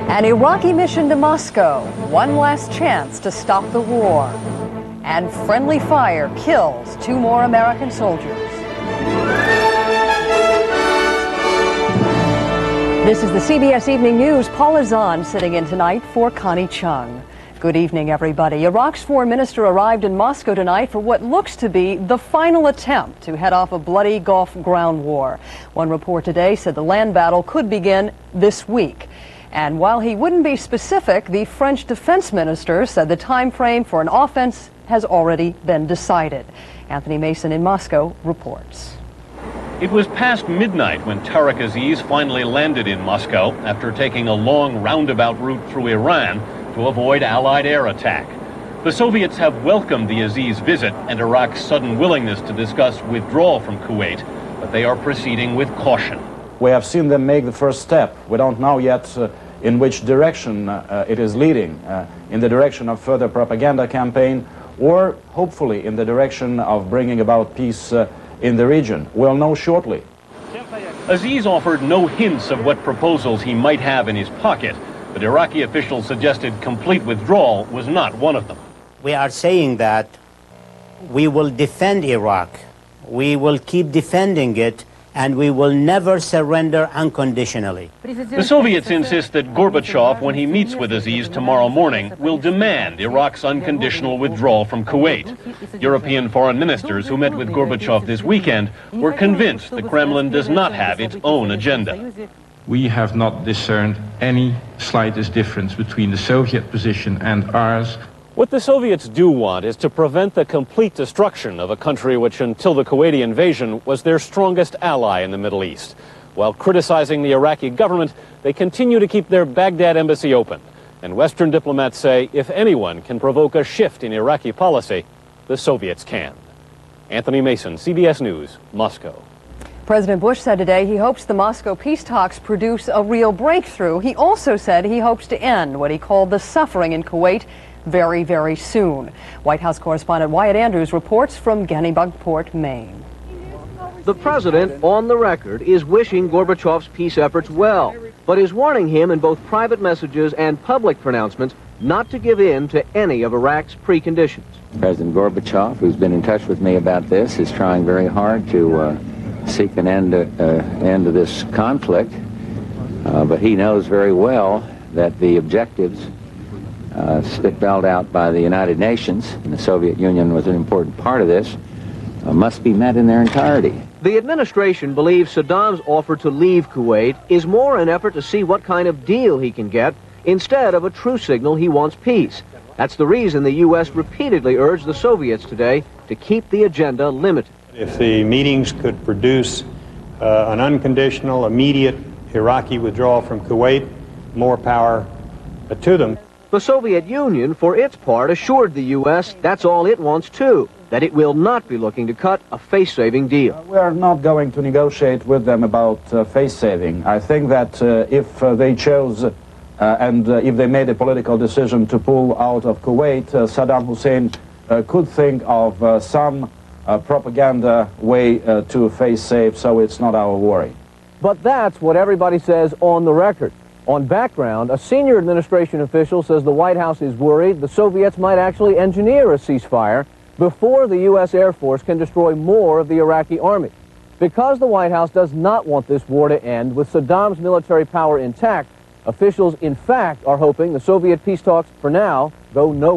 An Iraqi mission to Moscow, one last chance to stop the war. And friendly fire kills 2 more American soldiers. This is the CBS Evening News. Paula Zahn sitting in tonight for Connie Chung. Good evening, everybody. Iraq's foreign minister arrived in Moscow tonight for what looks to be the final attempt to head off a bloody Gulf ground war. One report today said the land battle could begin this week. And while he wouldn't be specific, the French defense minister said the time frame for an offense has already been decided. Anthony Mason in Moscow reports. It was past midnight when Tariq Aziz finally landed in Moscow after taking a long roundabout route through Iran to avoid Allied air attack. The Soviets have welcomed the Aziz visit and Iraq's sudden willingness to discuss withdrawal from Kuwait, but they are proceeding with caution. We have seen them make the first step. We don't know yet in which direction it is leading, in the direction of further propaganda campaign, or hopefully in the direction of bringing about peace in the region. We'll know shortly. Aziz offered no hints of what proposals he might have in his pocket, but Iraqi officials suggested complete withdrawal was not one of them. We are saying that we will defend Iraq, we will keep defending it, and we will never surrender unconditionally. The Soviets insist that Gorbachev, when he meets with Aziz tomorrow morning, will demand Iraq's unconditional withdrawal from Kuwait. European foreign ministers who met with Gorbachev this weekend were convinced the Kremlin does not have its own agenda. We have not discerned any slightest difference between the Soviet position and ours. What the Soviets do want is to prevent the complete destruction of a country which, until the Kuwaiti invasion, was their strongest ally in the Middle East. While criticizing the Iraqi government, they continue to keep their Baghdad embassy open. And Western diplomats say if anyone can provoke a shift in Iraqi policy, the Soviets can. Anthony Mason, CBS News, Moscow. President Bush said today he hopes the Moscow peace talks produce a real breakthrough. He also said he hopes to end what he called the suffering in Kuwait very, very soon. White House correspondent Wyatt Andrews reports from Gannybunkport, Maine. The president, on the record, is wishing Gorbachev's peace efforts well, but is warning him in both private messages and public pronouncements not to give in to any of Iraq's preconditions. President Gorbachev, who's been in touch with me about this, is trying very hard to seek an end to this conflict, but he knows very well that the objectives spelled out by the United Nations, and the Soviet Union was an important part of this, must be met in their entirety. The administration believes Saddam's offer to leave Kuwait is more an effort to see what kind of deal he can get instead of a true signal he wants peace. That's the reason the U.S. repeatedly urged the Soviets today to keep the agenda limited. If the meetings could produce an unconditional, immediate Iraqi withdrawal from Kuwait, more power to them. The Soviet Union, for its part, assured the U.S. that's all it wants too, that it will not be looking to cut a face-saving deal. We are not going to negotiate with them about face-saving. I think that if they chose and if they made a political decision to pull out of Kuwait, Saddam Hussein could think of some propaganda way to face-save, so it's not our worry. But that's what everybody says on the record. On background, a senior administration official says the White House is worried the Soviets might actually engineer a ceasefire before the U.S. Air Force can destroy more of the Iraqi army. Because the White House does not want this war to end with Saddam's military power intact, officials in fact are hoping the Soviet peace talks, for now, go nowhere.